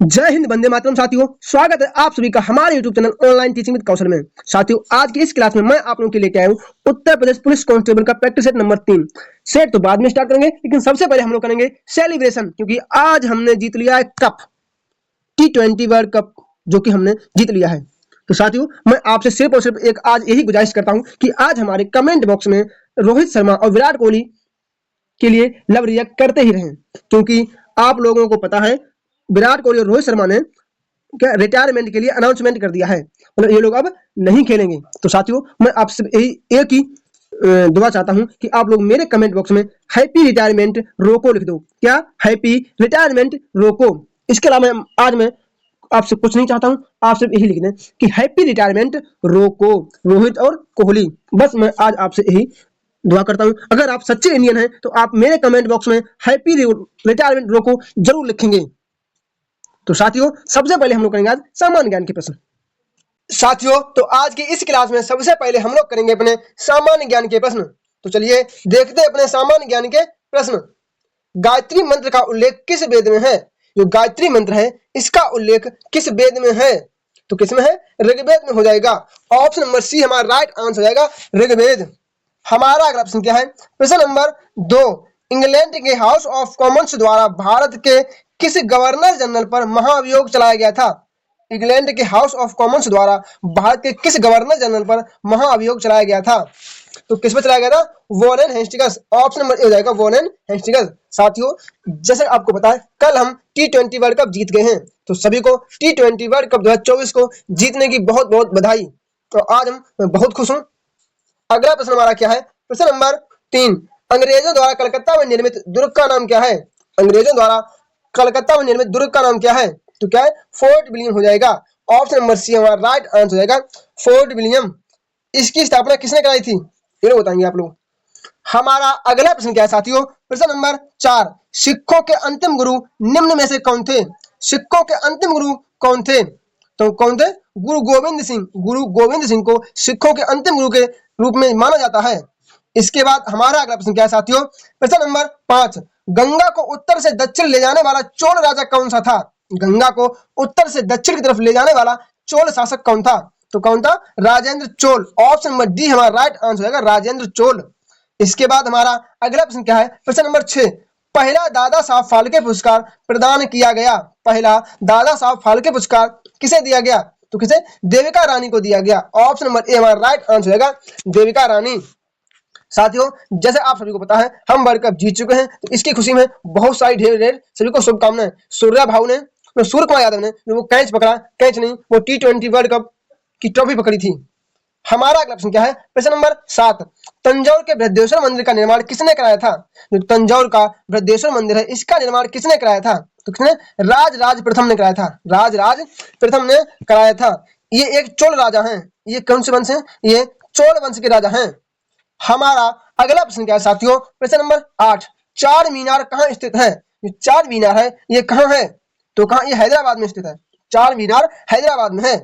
जय हिंद, वंदे मातरम। साथियों, स्वागत है आप सभी का हमारे YouTube channel online teaching with Kaushal में। साथियों, आज की इस क्लास में मैं आप लोगों के लिए लेके आया हूँ उत्तर प्रदेश पुलिस कांस्टेबल का प्रैक्टिस सेट नंबर 3। सेट तो बाद में स्टार्ट करेंगे, लेकिन सबसे पहले हम लोग करेंगे सेलिब्रेशन, क्योंकि आज हमने जीत लिया है कप, T20 वर्ल्ड कप, जो कि हमने जीत लिया है। तो साथियों, मैं आपसे सिर्फ और सिर्फ एक आज यही गुजारिश करता हूँ कि आज हमारे कमेंट बॉक्स में रोहित शर्मा और विराट कोहली के लिए लव रिएक्ट करते ही रहें, क्योंकि आप लोगों को पता है विराट कोहली और रोहित शर्मा ने क्या रिटायरमेंट के लिए अनाउंसमेंट कर दिया है, मतलब ये लोग अब नहीं खेलेंगे। तो साथियों, मैं आपसे एक ही दुआ चाहता हूं कि आप लोग मेरे कमेंट बॉक्स में हैप्पी रिटायरमेंट रोको लिख दो। क्या? हैप्पी रिटायरमेंट रोको। इसके अलावा आज मैं आपसे कुछ नहीं चाहता हूं, आप सिर्फ यही लिख दें कि हैप्पी रिटायरमेंट रोको रोहित और कोहली। बस मैं आज आपसे यही दुआ करता हूं। अगर आप सच्चे इंडियन हैं तो आप मेरे कमेंट बॉक्स में हैप्पी रिटायरमेंट रोको जरूर लिखेंगे। तो साथियों, सबसे पहले हम लोग करेंगे आज सामान्य ज्ञान के प्रश्न। साथियों, तो आज की इस क्लास में सबसे पहले हम लोग करेंगे अपने सामान्य ज्ञान के प्रश्न। तो चलिए देखते हैं अपने सामान्य ज्ञान के प्रश्न। गायत्री मंत्र का उल्लेख किस वेद में है? जो गायत्री मंत्र है इसका उल्लेख किस वेद में है? तो किसमें है? ऋग्वेद में हो जाएगा। ऑप्शन नंबर सी हमारा राइट आंसर हो जाएगा, ऋग्वेद। हमारा अगला प्रश्न क्या है? प्रश्न नंबर 2, इंग्लैंड के हाउस ऑफ कॉमन्स द्वारा भारत के किस गवर्नर जनरल पर महाभियोग चलाया गया था? इंग्लैंड के हाउस ऑफ कॉमन्स द्वारा भारत के किस गवर्नर जनरल पर महाअभियोग चलाया गया था? तो किस पर चलाया गया था? Warren Hastings. Option number A हो जाएगा, वॉरेन हेस्टिंग्स। साथियों, जैसे आपको पता है कल हम T20 वर्ल्ड कप जीत गए हैं, तो सभी को T20 वर्ल्ड कप 2024 को जीतने की बहुत बहुत बधाई। तो आज मैं बहुत खुश हूँ। अगला प्रश्न हमारा क्या है? प्रश्न नंबर 3, अंग्रेजों द्वारा कलकत्ता में निर्मित दुर्ग का नाम क्या है? अंग्रेजों द्वारा कलकत्ता में निर्मित दुर्ग का नाम क्या है? तो क्या है? फोर्ट विलियम हो जाएगा। ऑप्शन नंबर सी हमारा राइट आंसर हो जाएगा, फोर्ट विलियम। इसकी स्थापना किसने कराई थी? ये बताएंगे आप लोग। हमारा अगला प्रश्न क्या है साथियों? प्रश्न नंबर 4, सिखों के अंतिम गुरु निम्न में से कौन थे? सिखों के अंतिम गुरु कौन थे? तो कौन थे? गुरु गोविंद सिंह। गुरु गोविंद सिंह को सिखों के अंतिम गुरु के रूप में माना जाता है। इसके बाद हमारा अगला प्रश्न क्या है साथियों? प्रश्न नंबर 5, गंगा को उत्तर से दक्षिण ले जाने वाला चोल राजा कौन सा था? गंगा को उत्तर से दक्षिण की तरफ ले जाने वाला चोल शासक कौन था? तो कौन था? Rajendra Chola. Option number D हमारा राइट आंसर होगा, राजेंद्र चोल। इसके बाद हमारा अगला प्रश्न क्या है? प्रश्न नंबर 6, पहला दादा साहब फाल्के पुरस्कार प्रदान किया गया। पहला दादा साहब फाल्के पुरस्कार किसे दिया गया? तो किसे? देविका रानी को दिया गया। ऑप्शन नंबर ए हमारा राइट आंसर होगा, देविका रानी। साथियों, जैसे आप सभी को पता है हम वर्ल्ड कप जीत चुके हैं, तो इसकी खुशी में बहुत सारी ढेर ढेर सभी को शुभकामनाएं। सूर्या भाऊ ने, सूर्य कुमार यादव ने जो वो कैच पकड़ा, कैच नहीं, वो T20 वर्ल्ड कप की ट्रॉफी पकड़ी थी। हमारा अगला प्रश्न क्या है? प्रश्न नंबर 7, तंजौर के बृहदेश्वर मंदिर का निर्माण किसने कराया था? जो तंजौर का बृहदेश्वर मंदिर है इसका निर्माण किसने कराया था? तो किसने? राज प्रथम ने कराया था। राज प्रथम ने कराया था। ये एक चोल राजा हैं। ये कौन से वंश हैं? ये चोल वंश के राजा हैं। हमारा अगला प्रश्न क्या है साथियों? प्रश्न नंबर 8, चार मीनार कहाँ स्थित है? ये चार मीनार है ये कहाँ है? तो कहाँ? ये हैदराबाद में स्थित है। चार मीनार हैदराबाद में है।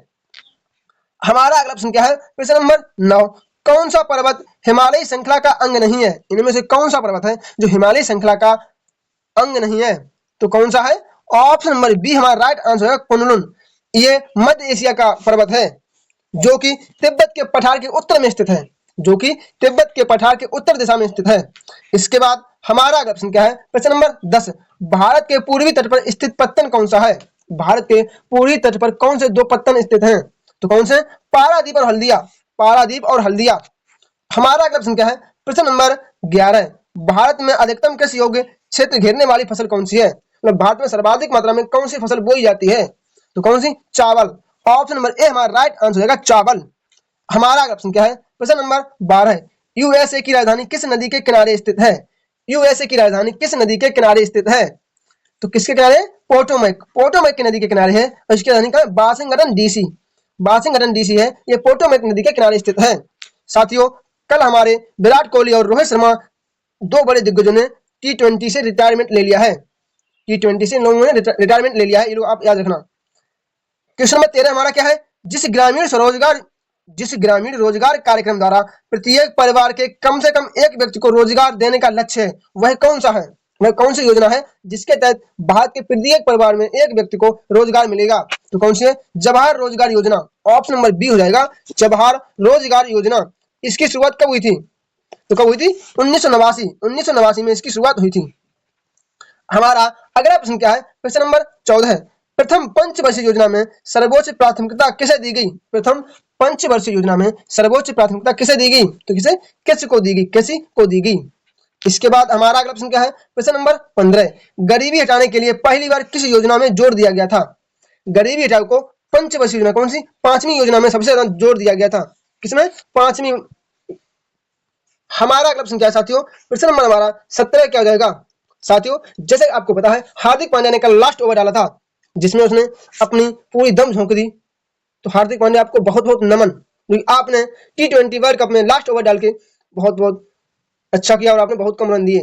हमारा अगला प्रश्न क्या है? प्रश्न नंबर 9, कौन सा पर्वत हिमालय श्रृंखला का अंग नहीं है? इनमें से कौन सा पर्वत है जो हिमालय श्रृंखला का अंग नहीं है? तो कौन सा है? ऑप्शन नंबर बी हमारा राइट आंसर है, कुनलुन। ये मध्य एशिया का पर्वत है जो कि तिब्बत के पठार के उत्तर में स्थित है, जो कि तिब्बत के पठार के उत्तर दिशा में स्थित है। इसके बाद हमारा अगला प्रश्न क्या है? प्रश्न नंबर 10, भारत के पूर्वी तट पर स्थित पत्तन कौन सा है? भारत के पूर्वी तट पर कौन से दो पत्तन स्थित हैं? तो कौन से? पारादीप और हल्दिया। पारादीप और हल्दिया। हमारा अगला प्रश्न क्या है? प्रश्न नंबर 11, भारत में अधिकतम कृषि योग्य क्षेत्र घेरने वाली फसल कौन सी है? मतलब भारत में सर्वाधिक मात्रा में कौन सी फसल बोई जाती है? तो कौन सी? चावल। ऑप्शन नंबर ए हमारा राइट आंसर होगा, चावल। हमारा अगला प्रश्न क्या है? प्रश्न नंबर 12, यूएसए की राजधानी किस नदी के किनारे स्थित है? यूएसए की राजधानी किस नदी के किनारे स्थित है? तो किसके किनारे? पोटोमैक। पोटोमैक की नदी के किनारे है। और इसकी राजधानी का वाशिंगटन डीसी। वाशिंगटन डीसी है, ये पोटोमैक नदी के किनारे स्थित है। साथियों, कल हमारे विराट कोहली और रोहित शर्मा, दो बड़े दिग्गजों ने T20 से रिटायरमेंट ले लिया है। T20 से लोगों ने रिटायरमेंट ले लिया है, ये लोग आप याद रखना। क्वेश्चन नंबर 13 हमारा क्या है? जिस ग्रामीण रोजगार कार्यक्रम द्वारा प्रत्येक परिवार के कम से कम एक व्यक्ति को रोजगार देने का लक्ष्य है, वह कौन सा है? वह कौन सी योजना है जिसके तहत भारत के प्रत्येक परिवार में एक व्यक्ति को रोजगार मिलेगा? तो कौन सी है? जवाहर रोजगार योजना। ऑप्शन नंबर बी हो जाएगा, जवाहर रोजगार योजना। इसकी शुरुआत कब हुई थी? तो कब हुई थी? 1989 में इसकी शुरुआत हुई थी। हमारा अगला प्रश्न क्या है? प्रश्न नंबर 14 है, प्रथम पंचवर्षीय योजना में सर्वोच्च प्राथमिकता किसे दी गई? प्रथम पंचवर्षीय योजना में सर्वोच्च प्राथमिकता किसे दी गई? तो किसको दी गई? किसी को दी गई। इसके बाद हमारा अगला प्रश्न क्या है? प्रश्न नंबर 15, गरीबी हटाने के लिए पहली बार किस योजना में जोर दिया गया था? गरीबी हटाओ को पंचवर्षीय योजना, कौन सी? 5वीं योजना में सबसे ज्यादा जोर दिया गया था। किसमें? 5वीं। हमारा अगला प्रश्न क्या है साथियों? प्रश्न नंबर हमारा 17 क्या हो जाएगा? साथियों जैसे आपको पता है हार्दिक पांड्या ने कल लास्ट ओवर डाला था जिसमें उसने अपनी पूरी दम झोंक दी। तो हार्दिक पांड्या आपको बहुत बहुत नमन, क्योंकि आपने T20 वर्ल्ड कप में लास्ट ओवर डाल के बहुत बहुत अच्छा किया और आपने बहुत कम रन दिए।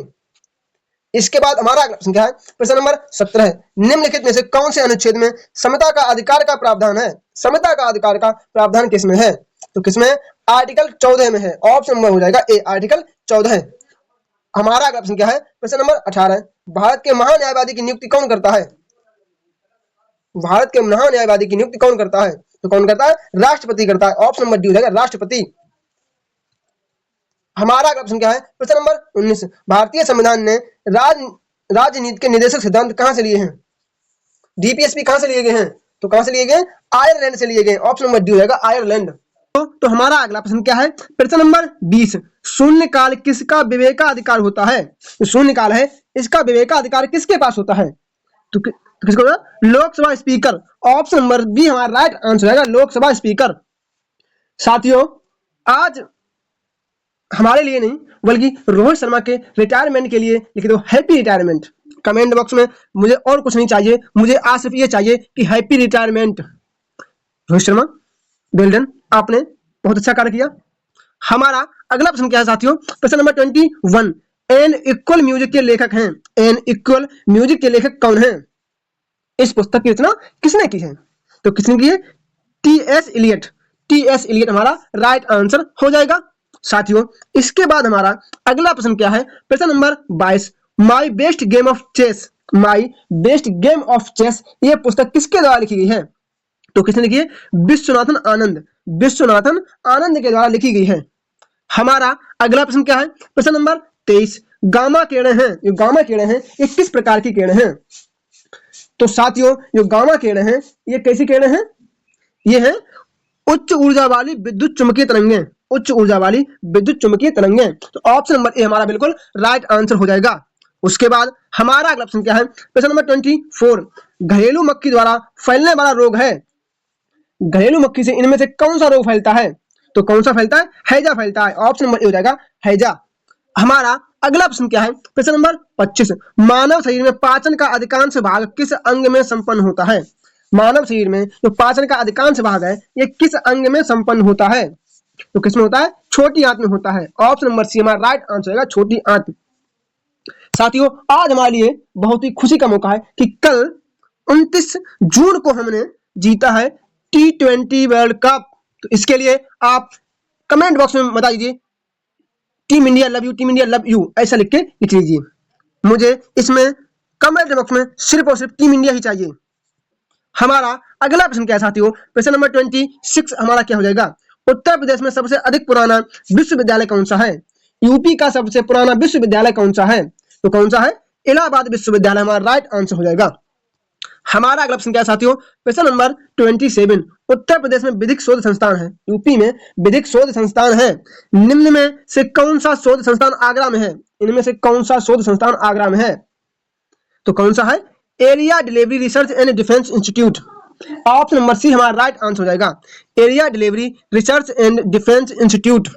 इसके बाद हमारा अगला प्रश्न क्या है? प्रश्न नंबर 17 है, निम्नलिखित में से कौन से अनुच्छेद में समता का अधिकार का प्रावधान है? समता का अधिकार का प्रावधान किसमें है? तो किसमें? आर्टिकल 14 में है। ऑप्शन नंबर हो जाएगा ए, आर्टिकल 14 है। हमारा अगला प्रश्न क्या है? प्रश्न नंबर 18 है, भारत के महान्यायवादी की नियुक्ति कौन करता है? भारत के महान्यायवादी की नियुक्ति कौन करता है? तो कौन करता है? राष्ट्रपति करता है। ऑप्शन नंबर डी हो जाएगा, राष्ट्रपति। हमारा अगला प्रश्न क्या है? प्रश्न नंबर 19, भारतीय संविधान ने राजनीति के निर्देशक सिद्धांत कहां से लिए हैं? डीपीएसपी कहां से लिए गए हैं? तो कहां से लिए गए? आयरलैंड से लिए गए। ऑप्शन नंबर डी हो जाएगा, आयरलैंड। तो हमारा अगला प्रश्न क्या है? प्रश्न नंबर 20, शून्यकाल किसका विवेकाधिकार होता है? तो शून्यकाल है, इसका विवेकाधिकार किसके पास होता है? तो किसको? Lok Sabha speaker. Option number B हमारा राइट आंसर रहेगा, लोकसभा स्पीकर। साथियों आज हमारे लिए नहीं बल्कि रोहित शर्मा के रिटायरमेंट के लिए लिख दो हैप्पी रिटायरमेंट कमेंट बॉक्स में। मुझे और कुछ नहीं चाहिए, मुझे आज सिर्फ ये चाहिए कि happy retirement. Rohit Sharma well done, आपने बहुत अच्छा कार्य किया। हमारा अगला प्रश्न क्या है साथियों? प्रश्न नंबर 21, एन इक्वल म्यूजिक के लेखक हैं। एन इक्वल म्यूजिक के लेखक कौन है? इस पुस्तक की रचना किसने की है? तो किसने की है? टी.एस. इलियट। टी.एस. इलियट हमारा राइट आंसर हो जाएगा। साथियों इसके बाद हमारा अगला प्रश्न क्या है? प्रश्न number 22, my best game of chess. My best game of chess ये पुस्तक किसके द्वारा लिखी गई है? तो किसने लिखी है? विश्वनाथन आनंद। विश्वनाथन आनंद के द्वारा लिखी गई है। हमारा अगला प्रश्न क्या है? प्रश्न नंबर 23, गामा किरणें हैं, ये गामा किरणें हैं ये किस प्रकार की किरणें हैं? तो साथियों जो गामा किरणें हैं ये कैसी किरणें हैं? ये है उच्च ऊर्जा वाली विद्युत चुंबकीय तरंगें। उच्च ऊर्जा वाली विद्युत चुंबकीय तरंगें। तो ऑप्शन नंबर ए हमारा बिल्कुल राइट आंसर हो जाएगा। उसके बाद हमारा अगला प्रश्न क्या है? प्रश्न नंबर 24, घरेलू मक्खी द्वारा फैलने वाला रोग है। घरेलू मक्खी से इनमें से कौन सा रोग फैलता है? तो कौन सा फैलता है? हैजा फैलता है। ऑप्शन नंबर ए हो जाएगा, हैजा। हमारा अगला प्रश्न क्या है? प्रश्न नंबर 25, मानव शरीर में पाचन का अधिकांश भाग किस अंग में संपन्न होता है? मानव शरीर में जो पाचन का अधिकांश भाग है ये किस अंग में संपन्न होता है? तो किसमें होता है? छोटी आंत में होता है। ऑप्शन नंबर सी हमारा राइट आंसर होगा, छोटी आंत। साथियों आज हमारे लिए बहुत ही खुशी का मौका है कि कल 29 जून को हमने जीता है T20 वर्ल्ड कप। तो इसके लिए आप कमेंट बॉक्स में बता दीजिए team India love you, team India love you, ऐसा लिख के लिख लीजिए। मुझे इसमें कमेंट बॉक्स में सिर्फ और सिर्फ टीम इंडिया ही चाहिए। हमारा अगला प्रश्न क्या है साथियों? प्रश्न नंबर 26 हमारा क्या हो जाएगा? उत्तर प्रदेश में सबसे अधिक पुराना विश्वविद्यालय कौन सा है? यूपी का सबसे पुराना विश्वविद्यालय कौन सा है? तो कौन सा है? इलाहाबाद विश्वविद्यालय हमारा राइट आंसर हो जाएगा। हमारा अगला प्रश्न क्या है साथियों? प्रश्न नंबर 27, उत्तर प्रदेश में विधिक शोध संस्थान है, यूपी में विधिक शोध संस्थान है, निम्न में से कौन सा शोध संस्थान आगरा में है? इनमें से कौन सा शोध संस्थान आगरा में है? तो कौन सा है? Area delivery research and defence institute. Option number C हमारा राइट आंसर हो जाएगा, area delivery research and defence institute.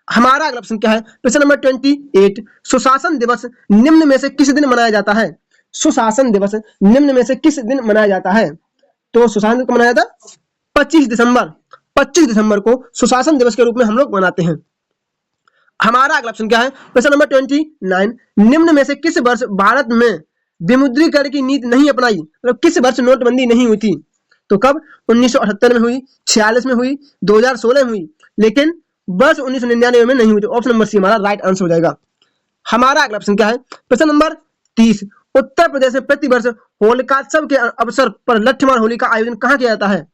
हमारा अगला प्रश्न क्या है? प्रश्न नंबर 28, सुशासन दिवस निम्न में से किस दिन मनाया जाता है? सुशासन दिवस निम्न में से किस दिन मनाया जाता है? तो सुशासन दिवस मनाया जाता है 25 दिसंबर। 25 दिसंबर को सुशासन दिवस के रूप में हम लोग मनाते हैं। हमारा अगला प्रश्न क्या है? प्रश्न नंबर 29, निम्न में से किस वर्ष भारत में विमुद्रीकरण की नीति नहीं अपनाई? मतलब किस वर्ष नोटबंदी नहीं हुई थी? तो कब? 1978 में हुई, 46 में हुई, 2016 में हुई, लेकिन वर्ष 1999 में नहीं हुई। तो ऑप्शन नंबर सी हमारा राइट आंसर हो जाएगा। हमारा अगला प्रश्न क्या है? प्रश्न नंबर 30। उत्तर प्रदेश में प्रतिवर्ष होलिकात्सव के अवसर पर लठमार होली का आयोजन कहाँ किया जाता है?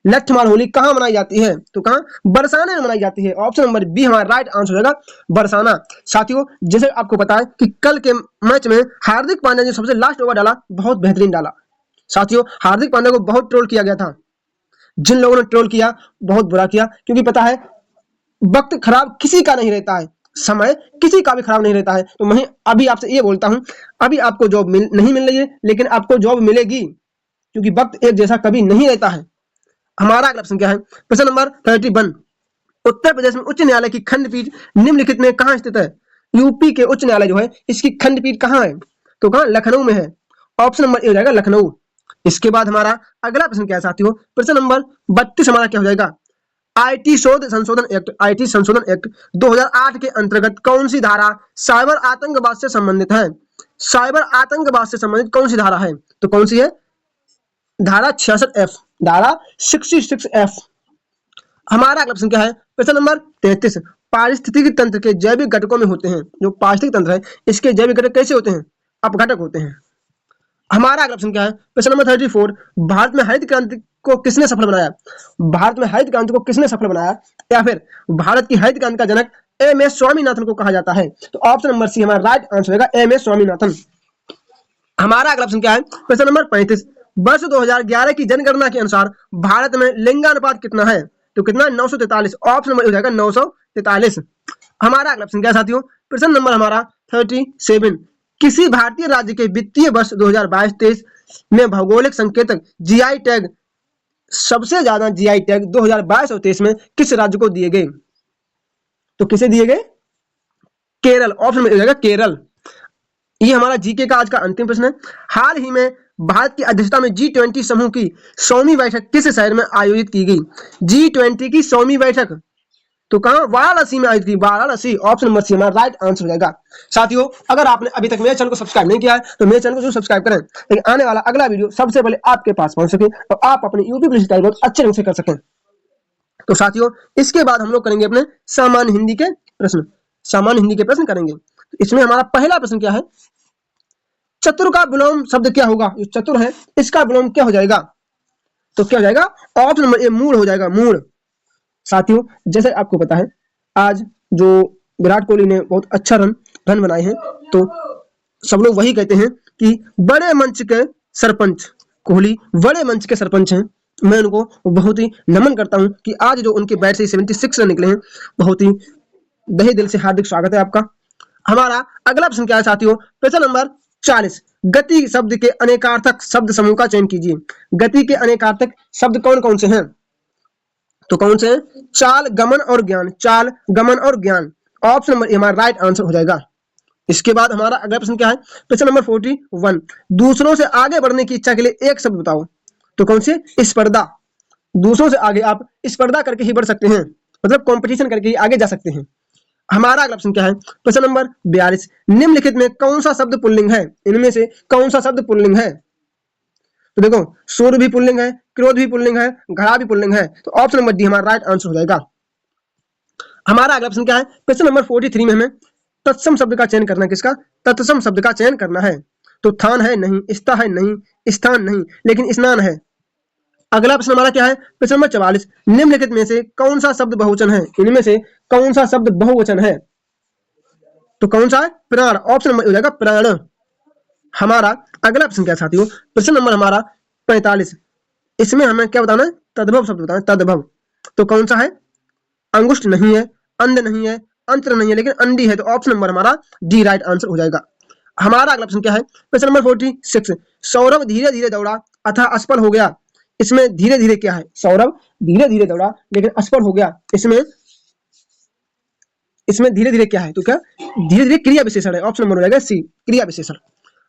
लठमार होली कहाँ मनाई जाती है? तो कहाँ? बरसाना में मनाई जाती है। ऑप्शन नंबर बी हमारा राइट आंसर हो जाएगा, बरसाना। साथियों, जैसे आपको पता है कि कल के मैच में हार्दिक पांड्या ने सबसे लास्ट ओवर डाला, बहुत बेहतरीन डाला। साथियों, हार्दिक पांड्या को बहुत ट्रोल किया गया था। जिन लोगों ने ट्रोल किया बहुत बुरा किया, क्योंकि पता है वक्त खराब किसी का नहीं रहता है, समय किसी का भी खराब नहीं रहता है। तो मैं अभी आपसे ये बोलता हूं, अभी आपको जॉब नहीं मिल रही है, लेकिन आपको जॉब मिलेगी, क्योंकि वक्त एक जैसा कभी नहीं रहता है। हमारा अगला प्रश्न क्या है? प्रश्न नंबर 31। उत्तर प्रदेश में उच्च न्यायालय की खंडपीठ निम्नलिखित में कहां स्थित है? यूपी के उच्च न्यायालय जो है, इसकी खंडपीठ कहां है? तो कहां? लखनऊ में है। ऑप्शन नंबर ए हो जाएगा, लखनऊ। इसके बाद हमारा अगला प्रश्न क्या है साथियों? प्रश्न नंबर 32 हमारा क्या हो जाएगा? आईटी संशोधन एक्ट 2008 के अंतर्गत कौन सी धारा साइबर आतंकवाद से संबंधित है? साइबर आतंकवाद से संबंधित कौन सी धारा है? तो कौन सी है? धारा 66F, धारा 66F। हमारा अगला प्रश्न क्या है? प्रश्न नंबर 33। पारिस्थितिकी तंत्र के जैविक घटकों में होते हैं, जो पारिस्थितिक तंत्र है इसके जैविक घटक कैसे होते हैं? अपघटक होते हैं। हमारा अगला प्रश्न क्या है? प्रश्न नंबर 34। भारत में हरित क्रांति को किसने सफल बनाया? भारत में हरित क्रांति को किसने सफल बनाया, या फिर भारत की हरित क्रांति का जनक एम.एस. स्वामीनाथन को कहा जाता है? तो ऑप्शन नंबर सी हमारा राइट आंसर होगा, एम.एस. स्वामीनाथन। हमारा अगला प्रश्न क्या है? प्रश्न नंबर 35। वर्ष 2011 की जनगणना के अनुसार भारत में लिंगानुपात कितना है? तो कितना? 943। ऑप्शन नंबर हो जाएगा 943। हमारा अगला प्रश्न क्या है साथियों? प्रश्न नंबर हमारा 37। किसी भारतीय राज्य के वित्तीय वर्ष 2022-23 में भौगोलिक संकेतक जीआई टैग, सबसे ज्यादा जीआई टैग 2022 और 23 में किस राज्य को दिए गए? तो किसे दिए गए? केरल। ऑप्शन में हो जाएगा केरल। ये हमारा जीके का आज का अंतिम प्रश्न है। हाल ही में भारत की अध्यक्षता में G20 समूह की 100वीं बैठक किस शहर में आयोजित की गई? G20 की 100वीं बैठक तो कहां? वाराणसी में आयोजित की, वाराणसी। ऑप्शन नंबर सी हमारा राइट आंसर हो जाएगा। साथियों, अगर आपने अभी तक मेरे चैनल को सब्सक्राइब नहीं किया है तो मेरे चैनल को जरूर सब्सक्राइब करें, ताकि आने वाला अगला वीडियो सबसे पहले आपके पास पहुंच सके और आप अपने यूट्यूब स्टाइल बहुत अच्छे ढंग से कर सकें। तो साथियों, इसके बाद हम लोग करेंगे अपने सामान्य हिंदी के प्रश्न। सामान्य हिंदी के प्रश्न करेंगे। तो इसमें हमारा पहला प्रश्न क्या है? चतुर का विलोम शब्द क्या होगा? जो चतुर है इसका विलोम क्या हो जाएगा? तो क्या हो जाएगा? ऑप्शन नंबर ए मूड हो जाएगा, मूड। साथियों, जैसे आपको पता है आज जो विराट कोहली ने बहुत अच्छा रन बनाए हैं, तो सब लोग वही कहते हैं कि बड़े मंच के सरपंच कोहली, बड़े मंच के सरपंच हैं। मैं उनको बहुत ही नमन करता हूं कि आज जो उनके बैट से 76 रन निकले हैं, बहुत ही तहे दिल से हार्दिक स्वागत है आपका। हमारा अगला प्रश्न क्या है साथियों? प्रश्न नंबर 40। गति शब्द के अनेकार्थक शब्द समूह का चयन कीजिए। गति के अनेकार्थक शब्द कौन कौन से हैं? तो कौन से हैं? चाल, गमन और ज्ञान। चाल, गमन और ज्ञान। ऑप्शन नंबर ए हमारा राइट आंसर हो जाएगा। इसके बाद हमारा अगला प्रश्न क्या है? प्रश्न नंबर 41। दूसरों से आगे बढ़ने की इच्छा के लिए एक शब्द बताओ। तो कौन से? स्पर्धा। दूसरों से आगे आप स्पर्धा करके ही बढ़ सकते हैं, मतलब कंपटीशन करके ही आगे जा सकते हैं। हमारा अगला प्रश्न क्या है? प्रश्न नंबर 42। निम्नलिखित में कौन सा शब्द पुल्लिंग है? इनमें से कौन सा शब्द पुल्लिंग है? तो देखो, सूर्य भी पुल्लिंग है, क्रोध भी पुल्लिंग है, घड़ा भी पुल्लिंग है। तो ऑप्शन नंबर डी हमारा राइट आंसर हो जाएगा। हमारा अगला प्रश्न क्या है? प्रश्न नंबर 43 में हमें तत्सम शब्द का चयन करना है। किसका? तत्सम शब्द का चयन करना है। तो थान है नहीं, स्था है नहीं, स्थान नहीं, लेकिन स्नान है। अगला प्रश्न हमारा क्या है? प्रश्न नंबर 44। निम्नलिखित में से कौन सा शब्द बहुवचन है? इनमें से कौन सा शब्द बहुवचन है? तो कौन सा है? प्राण। ऑप्शन नंबर हो जाएगा प्राण। हमारा अगला प्रश्न क्या है साथियों? प्रश्न नंबर हमारा 45। इसमें हमें क्या बताना है? तद्भव शब्द बताना है, तद्भव। तो कौन सा है? अंगुष्ठ नहीं है, अंध नहीं है, अंतर नहीं है, लेकिन अंडी है। तो ऑप्शन नंबर हमारा डी राइट आंसर हो जाएगा। हमारा अगला प्रश्न क्या है? प्रश्न नंबर 46। सौरभ धीरे धीरे दौड़ा अथा असफल हो गया। इसमें धीरे धीरे क्या है? सौरभ धीरे धीरे दौड़ा लेकिन असफल हो गया। इसमें धीरे धीरे क्या है? तो क्या? धीरे धीरे क्रिया विशेषण है। ऑप्शन नंबर हो जाएगा सी, क्रिया विशेषण।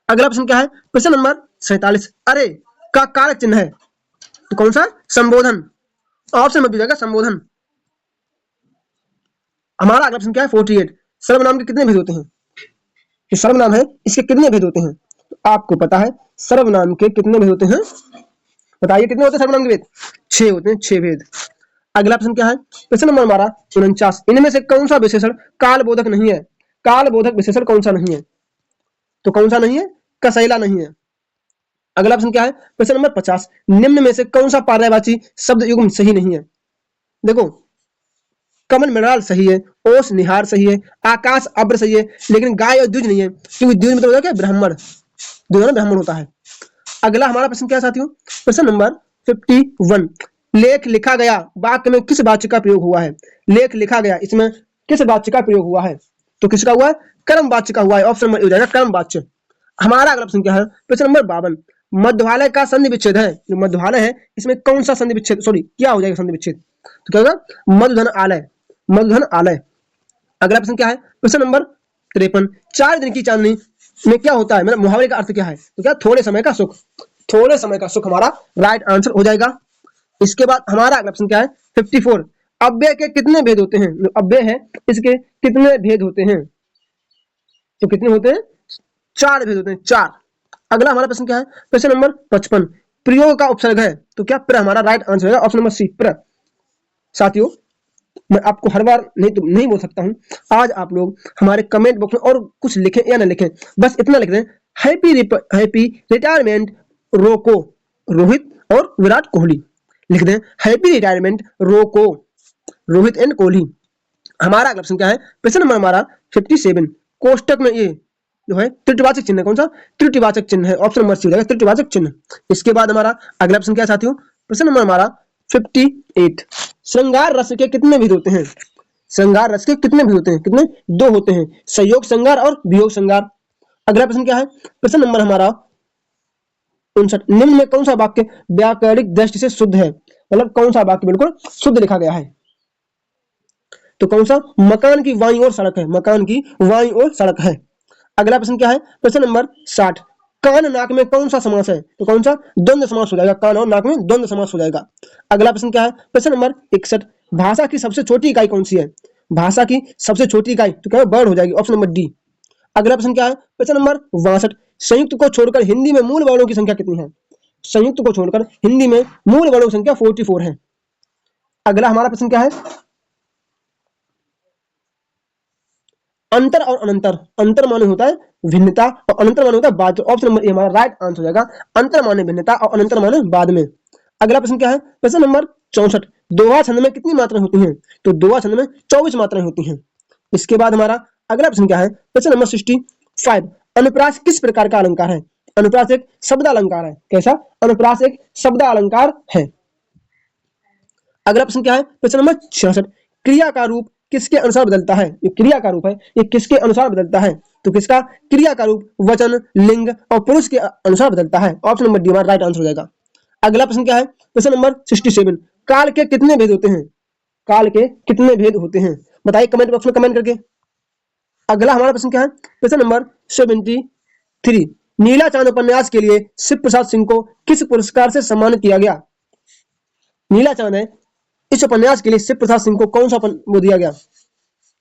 अगला प्रश्न क्या है? प्रश्न नंबर 47। अरे का कारक चिन्ह है। तो कौन सा? संबोधन। ऑप्शन नंबर हो जाएगा संबोधन। हमारा अगला प्रश्न क्या है? 48। सर्वनाम के कितने भेद होते हैं? जो सर्वनाम है इसके कितने भेद होते हैं? तो आपको पता है सर्वनाम के कितने भेद होते हैं? बताइए कितने होते हैं सर्वनाम के भेद? 6 होते हैं, 6 भेद। अगला प्रश्न क्या है? प्रश्न नंबर हमारा 49। इनमें से कौन सा विशेषण काल बोधक नहीं है? काल बोधक विशेषण कौन सा नहीं है? तो कौन सा नहीं है? कसैला नहीं है। अगला ऑप्शन क्या है, प्रश्न नंबर 50, निम्न में से कौन सा पर्यायवाची शब्द युग्म सही नहीं है। देखो, कमल मृणाल सही है, ओस निहार सही है, आकाश अब्र सही है, लेकिन गाय और द्विज नहीं है, क्योंकि द्विज मतलब होता है क्या, ब्राह्मण, द्विज ब्राह्मण होता है। अगला हमारा प्रश्न क्या साथियों, प्रश्न नंबर 51, लेख लिखा गया वाक्य में किस वाच्य का प्रयोग हुआ है। लेख लिखा गया, इसमें किस वाच्य का प्रयोग हुआ है, तो किसका हुआ है, कर्म वाच्य का हुआ है। ऑप्शन नंबर हो जाएगा कर्म वाच्य। हमारा अगला प्रश्न क्या है, प्रश्न नंबर 52, मध्वालय का संधि विच्छेद है, जो मध्वालय है इसमें कौन सा संधि विच्छेद, सॉरी क्या हो जाएगा संधि विच्छेद, तो क्या होगा, मधुधन आलय, मधुधन आलय। अगला प्रश्न क्या है, प्रश्न नंबर 53, 4 दिन की चांदनी में क्या होता है, मतलब मुहावरे का अर्थ क्या है, तो क्या थोड़े समय का सुख, थोड़े समय का सुख हमारा राइट आंसर हो जाएगा। इसके बाद हमारा अगला प्रश्न क्या है, 54, अव्यय के कितने भेद होते हैं, जो अव्यय है इसके कितने भेद होते हैं, तो कितने होते हैं, 4 भेद होते हैं, 4। अगला हमारा प्रश्न क्या है, प्रश्न नंबर 55, प्रयोग का उपसर्ग है, तो क्या प्र हमारा राइट आंसर होगा, ऑप्शन नंबर सी प्र। साथियों, मैं आपको हर बार नहीं बोल सकता हूं, आज आप लोग हमारे कमेंट बॉक्स में और कुछ लिखें या ना लिखें, बस इतना लिख दें, हैप्पी रिटायरमेंट रोको रोहित और विराट कोहली, लिख दें हैप्पी रिटायरमेंट रोको रोहित एंड कोहली। हमारा अगला प्रश्न क्या है, प्रश्न नंबर हमारा 57, कोष्टक में ये जो है त्रुटिवाचक चिन्ह, कौन सा, त्रुटिवाचक चिन्ह है, ऑप्शन नंबर सी हो जाएगा त्रुटिवाचक चिन्ह। इसके बाद हमारा अगला प्रश्न क्या है साथियों, प्रश्न नंबर हमारा 58, श्रृंगार रस के कितने भेद होते हैं, श्रृंगार रस के कितने भेद होते हैं, कितने, 2 होते हैं, संयोग श्रृंगार और वियोग श्रृंगार। अगला प्रश्न क्या है, प्रश्न नंबर हमारा 59, निम्न में कौन सा वाक्य व्याकरणिक दृष्टि से शुद्ध है, मतलब कौन सा वाक्य बिल्कुल शुद्ध लिखा गया है, तो कौन सा, मकान की वाई और सड़क है, मकान की वाई और सड़क है। अगला प्रश्न क्या है, प्रश्न नंबर 60, कान नाक में कौन सा समास है, तो कौन सा, द्वंद्व समास हो जाएगा, कान और नाक में द्वंद्व समास हो जाएगा। अगला प्रश्न क्या है, प्रश्न नंबर 61, भाषा की सबसे छोटी इकाई कौन सी है, भाषा की सबसे छोटी इकाई तो क्या वर्ड हो जाएगी, ऑप्शन नंबर डी। अगला प्रश्न क्या है, प्रश्न नंबर 62, संयुक्त को छोड़कर हिंदी में मूल वर्णों की संख्या कितनी है, संयुक्त को छोड़कर हिंदी में मूल वर्णों की संख्या 44 है। अगला हमारा प्रश्न क्या है, अंतर और अनंतर, अंतर माने होता है भिन्नता और अनंतर माने होता है बाद, ऑप्शन नंबर ए हमारा राइट आंसर हो जाएगा, अंतर माने भिन्नता और अनंतर माने बाद में। अगला प्रश्न क्या है, प्रश्न नंबर 64, दोहा छंद में कितनी मात्राएं होती हैं, तो दोहा छंद में 24 मात्राएं होती हैं। इसके बाद हमारा अगला प्रश्न क्या है, प्रश्न नंबर 65, अनुप्रास किस प्रकार का अलंकार है, अनुप्रास एक शब्द अलंकार है, कैसा, अनुप्रास एक शब्द अलंकार है। अगला प्रश्न क्या है, प्रश्न नंबर 66, क्रिया का रूप किसके अनुसार बदलता है, ये क्रिया का रूप है, ये किसके अनुसार बदलता है, तो किसका, क्रिया का रूप वचन, लिंग और पुरुष के अनुसार बदलता है, ऑप्शन नंबर डी हमारा राइट आंसर हो जाएगा। अगला प्रश्न क्या है, प्रश्न नंबर 67, काल के कितने भेद होते हैं, काल के कितने भेद होते हैं, बताइए कमेंट बॉक्स में कमेंट करके। अगला हमारा प्रश्न क्या है, प्रश्न नंबर 73, नीला चांद उपन्यास के लिए शिव प्रसाद सिंह को किस पुरस्कार से सम्मानित किया गया, नीला चांद है, इस उपन्यास के लिए शिव प्रसाद सिंह को कौन सा वो दिया गया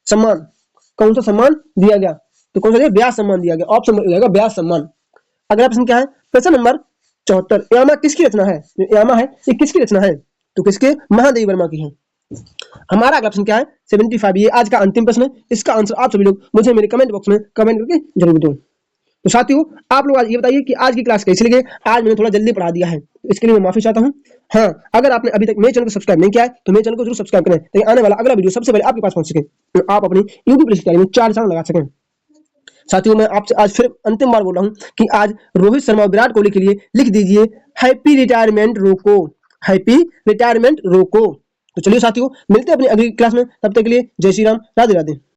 सम्मान, कौन सा सम्मान दिया गया, तो कौन सा व्यास सम्मान दिया गया, ऑप्शन हो जाएगा व्यास सम्मान। अगला प्रश्न क्या है, प्रश्न नंबर 74, यामा किसकी रचना है, यामा है ये किसकी रचना है, तो किसके, महादेवी वर्मा की है। हमारा अगला प्रश्न क्या है, 75, ये आज का अंतिम प्रश्न है, इसका आंसर आप सभी लोग मुझे मेरे कमेंट बॉक्स में कमेंट करके जरूर दो। तो साथियों, आप लोग आज ये बताइए कि आज की क्लास कैसी लगी, आज मैंने थोड़ा जल्दी पढ़ा दिया है, तो इसके लिए मैं माफी चाहता हूँ। हाँ, अगर आपने अभी तक मेरे चैनल को सब्सक्राइब नहीं किया है तो मेरे चैनल को जरूर सब्सक्राइब करें, ताकि आने वाला अगला वीडियो सबसे पहले आपके पास पहुंच सके, तो आप अपनी यूट्यूब तैयारी में 4 चांद लगा सकें। साथियों, मैं आपसे आज फिर अंतिम बार बोल रहा हूँ कि आज रोहित शर्मा और विराट कोहली के लिए लिख दीजिए हैप्पी रिटायरमेंट रोको, हैप्पी रिटायरमेंट रोको। तो चलिए साथियों, मिलते हैं अपनी अगली क्लास में, तब तक के लिए जय श्री राम, राधे राधे।